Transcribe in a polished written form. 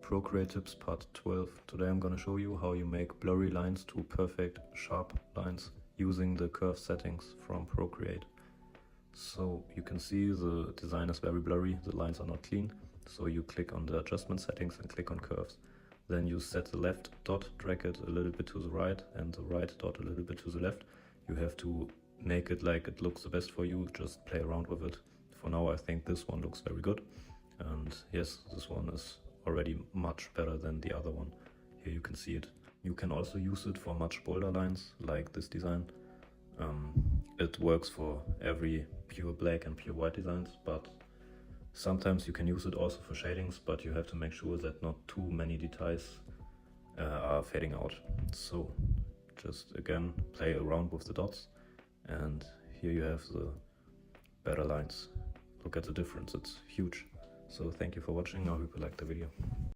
Procreate tips part 12. Today I'm gonna show you how you make blurry lines to perfect sharp lines using the curve settings from Procreate. So you can see the design is very blurry, the lines are not clean. So you click on the adjustment settings and click on curves. Then you set the left dot, drag it a little bit to the right, and the right dot a little bit to the left. You have to make it like it looks the best for you, just play around with it. For now I think this one looks very good. And yes, this one is already much better than the other one. Here you can see it. You can also use it for much bolder lines, like this design. It works for every pure black and pure white designs, but sometimes you can use it also for shadings, but you have to make sure that not too many details are fading out. So just again, play around with the dots, and here you have the better lines. Look at the difference, it's huge. So thank you for watching, I hope you liked the video.